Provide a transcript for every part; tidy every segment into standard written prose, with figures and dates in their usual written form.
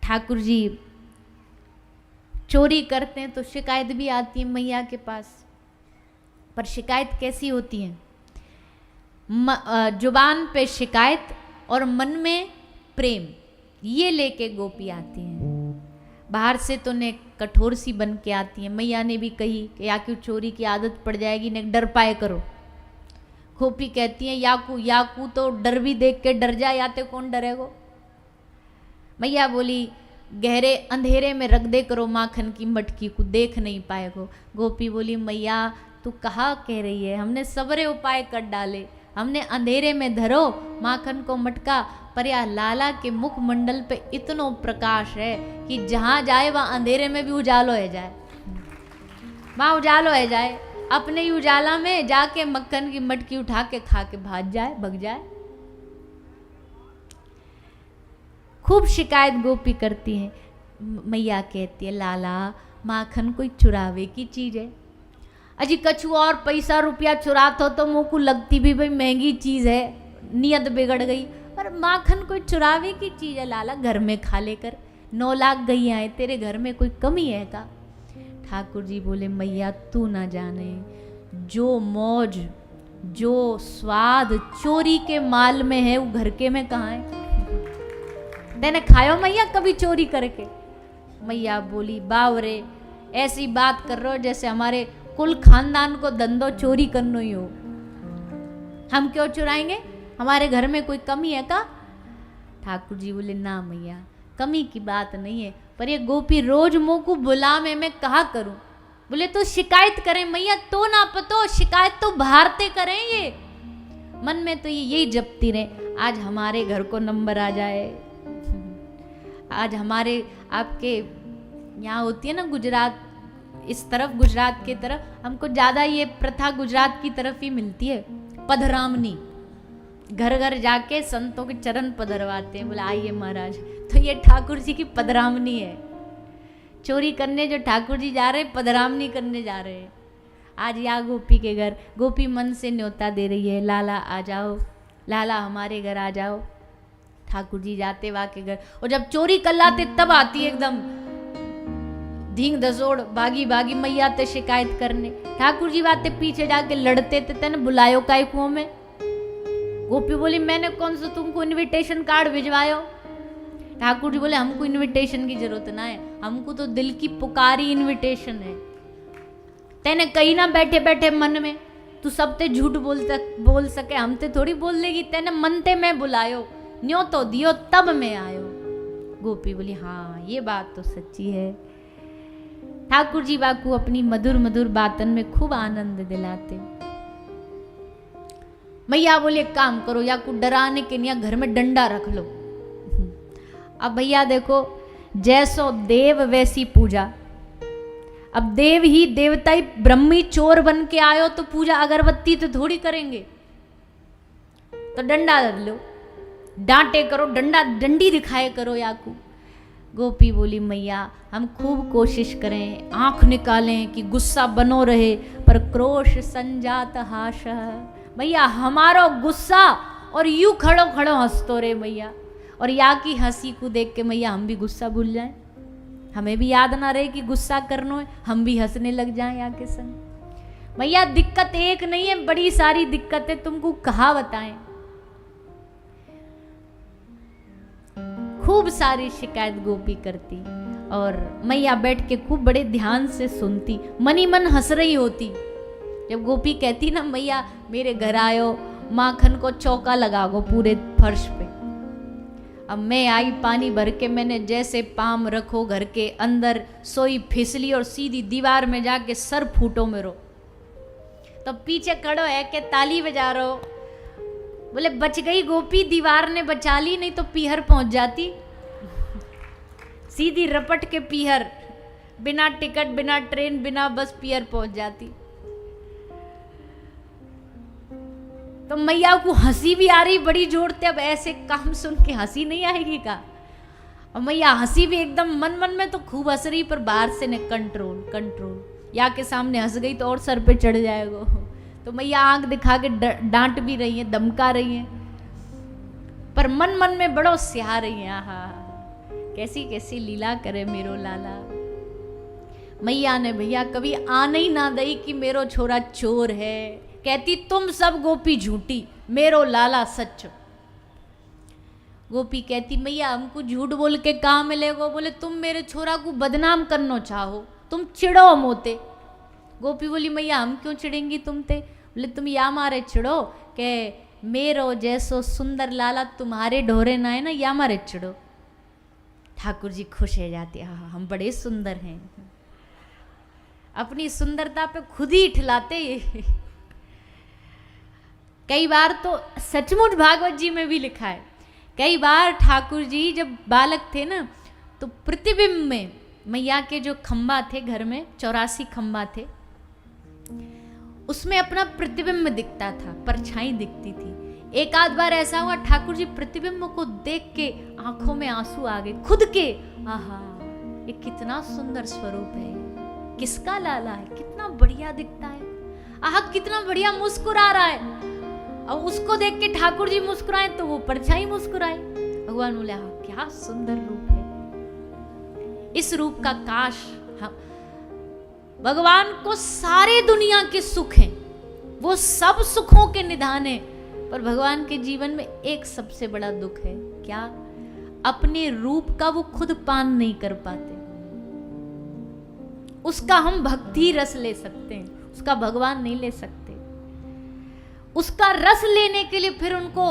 ठाकुर जी चोरी करते हैं तो शिकायत भी आती है मैया के पास, पर शिकायत कैसी होती है? जुबान पे शिकायत और मन में प्रेम, ये लेके गोपी आती है। बाहर से तो ने कठोर सी बन के आती है। मैया ने भी कही कि या क्यों चोरी की आदत पड़ जाएगी, ने डर पाए करो। गोपी कहती है याकू याकू तो डर भी देख के डर जाए, याते कौन डरेगो। मैया बोली गहरे अंधेरे में रख दे करो माखन की मटकी को, देख नहीं पाएगो। गोपी बोली मैया तू कहा कह रही है, हमने सबरे उपाय कर डाले, हमने अंधेरे में धरो माखन को मटका, पर यह लाला के मुखमंडल पे इतनो प्रकाश है कि जहाँ जाए वहाँ अंधेरे में भी उजालो है जाए, वहाँ उजालो है जाए। अपने ही उजाला में जाके मक्खन की मटकी उठा के खा के भाग जाए, भग जाए। खूब शिकायत गोपी करती है। मैया कहती है लाला माखन कोई चुरावे की चीज है, अजी कछु और पैसा रुपया चुरात हो तो मुँह को लगती भी भाई महंगी चीज है, नियत बिगड़ गई, पर माखन कोई चुरावे की चीज है लाला, घर में खा लेकर 9 लाख गैया है, तेरे घर में कोई कमी है का? ठाकुर जी बोले मैया तू ना जाने, जो मौज जो स्वाद चोरी के माल में है वो घर के में कहाँ है? तेने खायो मैया कभी चोरी करके? मैया बोली बावरे ऐसी बात कर रहे हो जैसे हमारे कुल खानदान को धंधो चोरी करना ही हो, हम क्यों चुराएंगे, हमारे घर में कोई कमी है का? ठाकुर जी बोले ना मैया कमी की बात नहीं है, पर ये गोपी रोज मुँह को बुला में मैं कहा करूं। बोले तो शिकायत करें मैया, तो ना पतो शिकायत तो भारते करें, ये मन में तो यही जपती रहे आज हमारे घर को नंबर आ जाए, आज हमारे आपके यहाँ होती है ना गुजरात, इस तरफ गुजरात के तरफ हमको ज़्यादा ये प्रथा गुजरात की तरफ ही मिलती है, पधरामनी, घर घर जाके संतों के चरण पधरवाते हैं, बोले आइए महाराज, तो ये ठाकुर जी की पधरामनी है। चोरी करने जो ठाकुर जी जा रहे हैं पधरामनी करने जा रहे हैं। आज या गोपी के घर, गोपी मन से न्योता दे रही है लाला आ जाओ, लाला हमारे घर आ जाओ। ठाकुर जी जाते वहाँ के घर, और जब चोरी कर लाते तब आती है एकदम धींग धसोड़ भागी भागी मैया ते शिकायत करने। ठाकुर जी बाते पीछे जाके लड़ते थे, तेने बुलायो काय कुओं में? गोपी बोली मैंने कौन सा तुमको इनविटेशन कार्ड भिजवायो? ठाकुर जी बोले हमको इनविटेशन की जरूरत ना है, हमको तो दिल की पुकारी इनविटेशन है। तेने कहीं ना बैठे बैठे मन में, तू सब ते झूठ बोल सके, हम ते थोड़ी बोल लेगी, तेने मन ते मैं बुलायो, न्यो तो दियो तब मैं आयो। गोपी बोली हाँ ये बात तो सच्ची है। ठाकुर जी बाकू अपनी मधुर मधुर बातन में खूब आनंद दिलाते। मैया बोले काम करो, या कुछ डराने के नहीं घर में डंडा रख लो। अब भैया देखो जैसो देव वैसी पूजा, अब देव ही देवता ही ब्रह्मी चोर बन के आयो तो पूजा अगरबत्ती तो थोड़ी करेंगे, तो डंडा रख लो, डांटे करो, डंडा डंडी दिखाए करो याकू। गोपी बोली मैया हम खूब कोशिश करें, आंख निकालें कि गुस्सा बनो रहे, पर क्रोश संजात हाश, भैया हमारो गुस्सा और यूं खड़ो खड़ो हंसतो रे मैया, और या की हंसी को देख के मैया हम भी गुस्सा भूल जाएं, हमें भी याद ना रहे कि गुस्सा करना है, हम भी हंसने लग जाएं या के संग। मैया दिक्कत एक नहीं है, बड़ी सारी दिक्कतें तुमको कहाँ बताएं। खूब सारी शिकायत गोपी करती और मैया बैठ के खूब बड़े ध्यान से सुनती, मनी मन हंस रही होती। जब गोपी कहती ना मैया मेरे घर आयो, माखन को चौका लगा गो पूरे फर्श पे। अब मैं आई पानी भर के, मैंने जैसे पाम रखो घर के अंदर, सोई फिसली और सीधी दीवार में जाके सर फूटो मेरो। तो पीछे खड़ो है के ताली बजा रहो, बोले बच गई गोपी, दीवार ने बचा ली, नहीं तो पीहर पहुंच जाती, सीधी रपट के पीहर, बिना टिकट बिना ट्रेन बिना बस पीहर पहुंच जाती। तो मैया को हंसी भी आ रही बड़ी जोर से, अब ऐसे काम सुन के हंसी नहीं आएगी का? और मैया हंसी भी एकदम मन मन में तो खूब हंस रही, पर बाहर से ने कंट्रोल कंट्रोल, या के सामने हंस गई तो और सर पे चढ़ जाएगा। तो मैया आंख दिखा के डांट भी रही है, धमका रही है, पर मन मन में बड़ो स्याह रही है। आहा कैसी कैसी लीला करे मेरो लाला। मैया ने भैया कभी आने ही ना दई कि मेरो छोरा चोर है। कहती तुम सब गोपी झूठी, मेरो लाला सच। गोपी कहती मैया हमको झूठ बोल के कहाँ मिलेगा। बोले तुम मेरे छोरा को बदनाम करना चाहो, तुम चिड़ो मोते। गोपी बोली मैया हम क्यों चिड़ेंगी तुमते। बोले तुम या मारे चिड़ो के मेरो जैसो सुंदर लाला तुम्हारे ढोरे ना है ना, या मारे चिड़ो। ठाकुर जी खुश हो जाते, हाँ हम बड़े सुंदर हैं। अपनी सुंदरता पे खुद ही ठिलाते ये। कई बार तो सचमुच भागवत जी में भी लिखा है, कई बार ठाकुर जी जब बालक थे ना तो प्रतिबिंब में मैया के जो खंबा थे घर में 84 खंबा थे, उसमें अपना प्रतिबिंब दिखता था, परछाई दिखती थी। एक आध बार ऐसा हुआ ठाकुर जी प्रतिबिंब को देख के आंखों में आंसू आ गए खुद के। आहा ये कितना सुंदर स्वरूप है, किसका लाला है, कितना बढ़िया दिखता है। आहा कितना बढ़िया मुस्कुरा रहा है। अब उसको देख के ठाकुर जी मुस्कुराए तो वो परछाई मुस्कुराए। भगवान बोले हाँ क्या सुंदर रूप है। इस रूप का काश हम भगवान को सारे दुनिया के सुख हैं, वो सब सुखों के निधान है, पर भगवान के जीवन में एक सबसे बड़ा दुख है। क्या? अपने रूप का वो खुद पान नहीं कर पाते। उसका हम भक्ति रस ले सकते हैं, उसका भगवान नहीं ले सकते। उसका रस लेने के लिए फिर उनको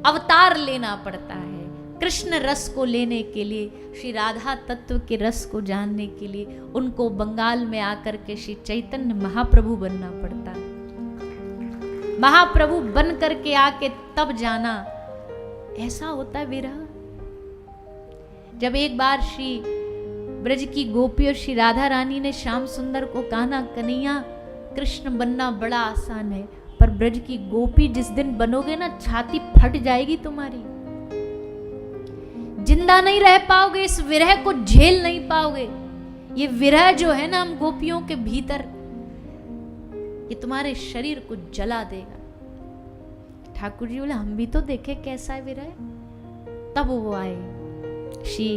अवतार लेना पड़ता है। कृष्ण रस को लेने के लिए, श्री राधा तत्व के रस को जानने के लिए उनको बंगाल में आकर के श्री चैतन्य महाप्रभु बनना पड़ता है। महाप्रभु बन करके आके तब जाना, ऐसा होता है विरह। जब एक बार श्री ब्रज की गोपी और श्री राधा रानी ने श्याम सुंदर को कहा ना कन्हैया कृष्ण बनना बड़ा आसान है, पर ब्रज की गोपी जिस दिन बनोगे ना छाती फट जाएगी तुम्हारी, जिंदा नहीं रह पाओगे, इस विरह को झेल नहीं पाओगे। ये विरह जो है ना हम गोपियों के भीतर, ये तुम्हारे शरीर को जला देगा। ठाकुर जी बोले हम भी तो देखे कैसा है विरह। तब वो आए श्री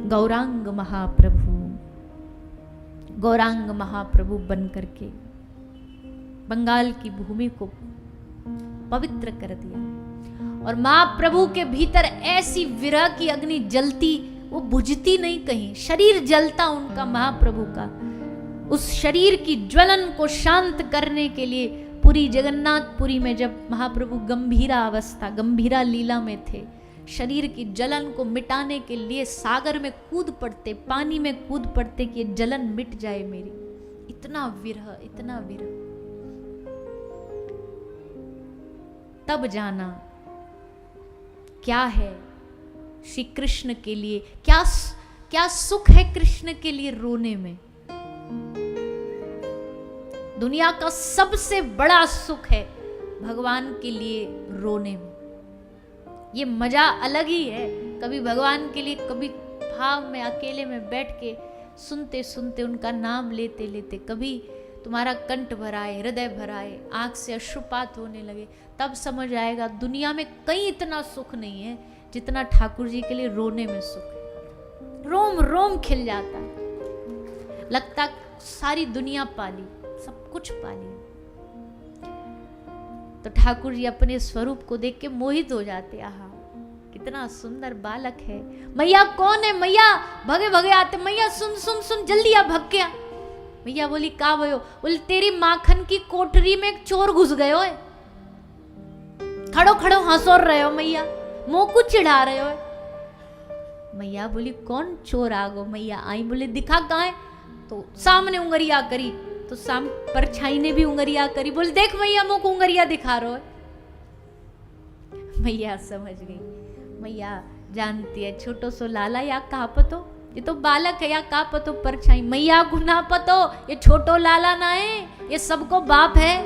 गौरांग महाप्रभु, गौरांग महाप्रभु बन करके बंगाल की भूमि को पवित्र कर दिया। और महाप्रभु के भीतर ऐसी विरह की अग्नि जलती, वो बुझती नहीं कहीं, शरीर जलता उनका महाप्रभु का। उस शरीर की ज्वलन को शांत करने के लिए पुरी जगन्नाथपुरी में जब महाप्रभु गंभीरा अवस्था, गंभीरा लीला में थे, शरीर की जलन को मिटाने के लिए सागर में कूद पड़ते, पानी में कूद पड़ते कि ये जलन मिट जाए मेरी। इतना विरह, इतना विरह। तब जाना क्या है श्री कृष्ण के लिए, क्या सुख है कृष्ण के लिए रोने में। दुनिया का सबसे बड़ा सुख है भगवान के लिए रोने में। ये मजा अलग ही है। कभी भगवान के लिए, कभी भाव में अकेले में बैठ के सुनते सुनते उनका नाम लेते लेते कभी तुम्हारा कंठ भराए, हृदय भराए, आंख से अश्रुपात होने लगे, तब समझ आएगा दुनिया में कहीं इतना सुख नहीं है जितना ठाकुर जी के लिए रोने में सुख है। रोम रोम खिल जाता है, लगता सारी दुनिया पाली, सब कुछ पाली। तो ठाकुर जी अपने स्वरूप को देख के मोहित हो जाते। आहा कितना सुंदर बालक है। मैया कौन है? मैया भगे भगे आते, मैया सुन सुन सुन जल्दी आ, भग गया। मैया बोली का भयो? बोले तेरी माखन की कोठरी में एक चोर घुस गयो है, खड़ो खड़ो हंसोर रहे हो मैया, मुंह को चिढ़ा रहे हो। मैया बोली कौन चोर आ गो? मैया आई, बोले दिखा कहाँ है? तो सामने उंगरिया करी, तो परछाई ने भी उंगरिया करी, बोले देख मैया मुंह को उंगरिया दिखा रहे हो। मैया समझ गई, मैया जानती है छोटो सो लाला या का पतो, ये तो बालक है, या का पतो परछाई। मैया को ना पतो ये छोटो लाला ना है, ये सबको बाप है,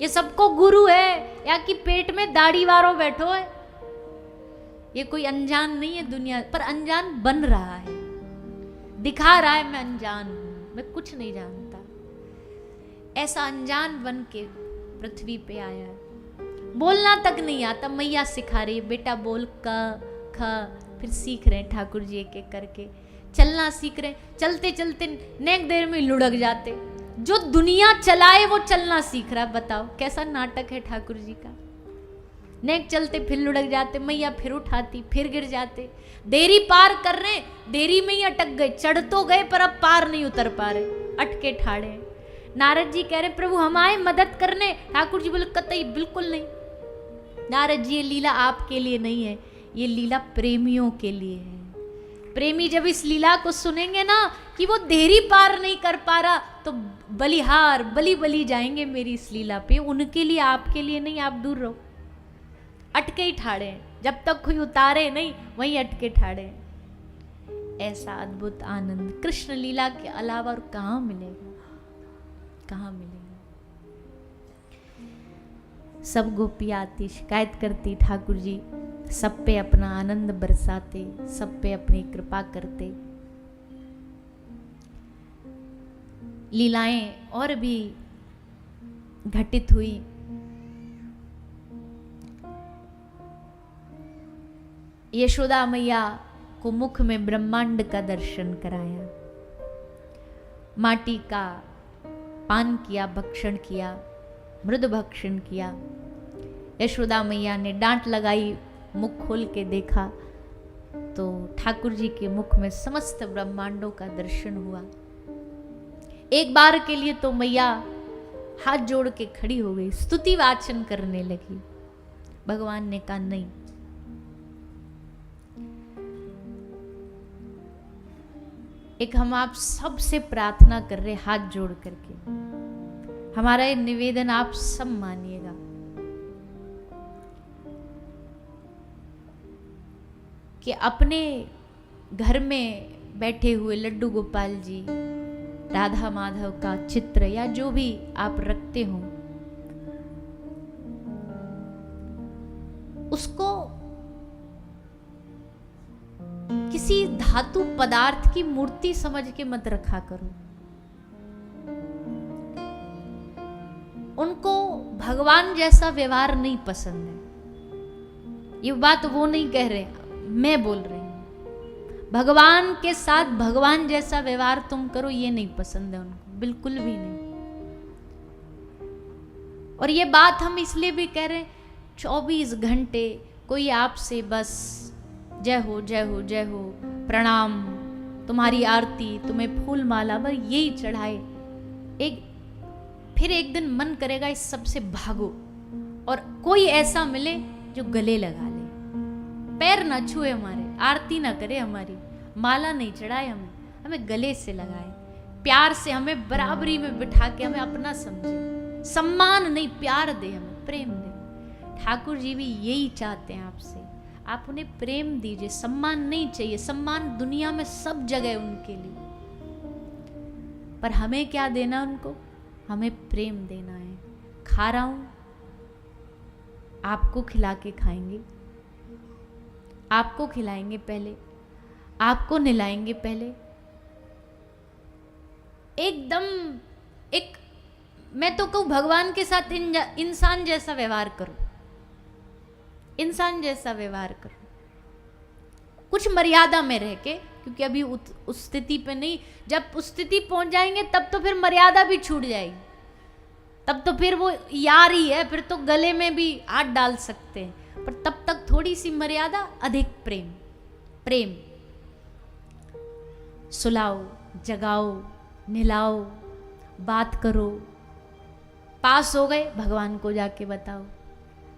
ये सबको गुरु है, या कि पेट में दाढ़ी वारो बैठो है। ये कोई अनजान नहीं है दुनिया पर, अनजान बन रहा है, दिखा रहा है मैं अनजान हूं, मैं कुछ नहीं जानता। ऐसा अनजान बन के पृथ्वी पे आया है, बोलना तक नहीं आता, मैया सिखा रही है बेटा बोल क अखा फिर सीख रहे हैं ठाकुर जी एक एक करके, चलना सीख रहे हैं। चलते चलते नेक देर में लुढ़क जाते। जो दुनिया चलाए वो चलना सीख रहा है, बताओ कैसा नाटक है ठाकुर जी का। नेक चलते फिर लुढ़क जाते, मैया फिर उठाती, फिर गिर जाते। देरी पार कर रहे, देरी में ही अटक गए, चढ़ तो गए पर अब पार नहीं उतर पा रहे, अटके ठाड़े हैं। नारद जी कह रहे प्रभु हम आए मदद करने। ठाकुर जी बोले कतई बिल्कुल नहीं नारद जी, ये लीला आपके लिए नहीं है, ये लीला प्रेमियों के लिए है। प्रेमी जब इस लीला को सुनेंगे ना कि वो देरी पार नहीं कर पा रहा, तो बलिहार बलि बलि जाएंगे मेरी इस लीला पे, उनके लिए, आपके लिए नहीं। आप दूर रहो, अटके ही ठाड़े हैं, जब तक कोई उतारे नहीं वहीं अटके ठाड़े हैं। ऐसा अद्भुत आनंद कृष्ण लीला के अलावा और कहाँ मिलेगा, कहाँ मिलेगा। सब गोपियाँ आती, शिकायत करती, ठाकुर जी सब पे अपना आनंद बरसाते, सब पे अपनी कृपा करते। लीलाएं और भी घटित हुई। यशोदा मैया को मुख में ब्रह्मांड का दर्शन कराया, माटी का पान किया, भक्षण किया, मृद भक्षण किया। यशोदा मैया ने डांट लगाई, मुख खोल के देखा तो ठाकुर जी के मुख में समस्त ब्रह्मांडों का दर्शन हुआ। एक बार के लिए तो मैया हाथ जोड़ के खड़ी हो गई, स्तुति वाचन करने लगी। भगवान ने कहा नहीं, एक हम आप सब से प्रार्थना कर रहे हाथ जोड़ करके, हमारा ये निवेदन आप सब मानिएगा। कि अपने घर में बैठे हुए लड्डू गोपाल जी, राधा माधव का चित्र या जो भी आप रखते हो, उसको किसी धातु पदार्थ की मूर्ति समझ के मत रखा करो। उनको भगवान जैसा व्यवहार नहीं पसंद है। ये बात वो नहीं कह रहे, मैं बोल रही हूं। भगवान के साथ भगवान जैसा व्यवहार तुम करो, ये नहीं पसंद है उनको, बिल्कुल भी नहीं। और ये बात हम इसलिए भी कह रहे हैं, 24 घंटे कोई आपसे बस जय हो जय हो जय हो, प्रणाम, तुम्हारी आरती, तुम्हें फूल माला बस यही चढ़ाए, फिर एक दिन मन करेगा इस सब से भागो और कोई ऐसा मिले जो गले लगा ले, पैर ना छुए हमारे, आरती ना करे हमारी, माला नहीं चढ़ाए हमें गले से लगाए, प्यार से हमें बराबरी में बिठा के हमें अपना समझे, सम्मान नहीं प्यार दे, हमें प्रेम दे। ठाकुर जी भी यही चाहते हैं आपसे, आप उन्हें प्रेम दीजिए। सम्मान नहीं चाहिए, सम्मान दुनिया में सब जगह उनके लिए, पर हमें क्या देना उनको, हमें प्रेम देना है। खा रहा हूं, आपको खिला के खाएंगे, आपको खिलाएंगे पहले, आपको नहलाएंगे पहले, एकदम एक, मैं तो कहूं भगवान के साथ इंसान जैसा व्यवहार करो, इंसान जैसा व्यवहार करो, कुछ मर्यादा में रह के, क्योंकि अभी उस स्थिति पे नहीं, जब उस स्थिति पहुंच जाएंगे तब तो फिर मर्यादा भी छूट जाएगी, तब तो फिर वो यार ही है, फिर तो गले में भी हाथ डाल सकते हैं, पर तब तक थोड़ी सी मर्यादा, अधिक प्रेम। प्रेम सुलाओ, जगाओ, नहलाओ, बात करो, पास हो गए भगवान को जाके बताओ,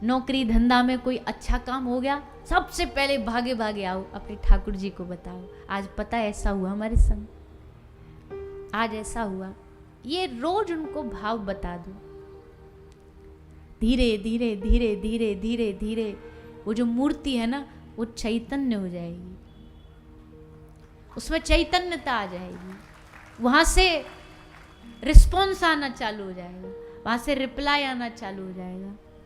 नौकरी धंधा में कोई अच्छा काम हो गया, सबसे पहले भागे भागे आओ अपने ठाकुर जी को बताओ, आज पता है ऐसा हुआ हमारे संग, आज ऐसा हुआ। ये रोज उनको भाव बता दो। धीरे धीरे धीरे धीरे धीरे धीरे वो जो मूर्ति है ना, वो चैतन्य हो जाएगी, उसमें चैतन्यता आ जाएगी, वहां से रिस्पॉन्स आना चालू हो जाएगा, वहां से रिप्लाई आना चालू हो जाएगा।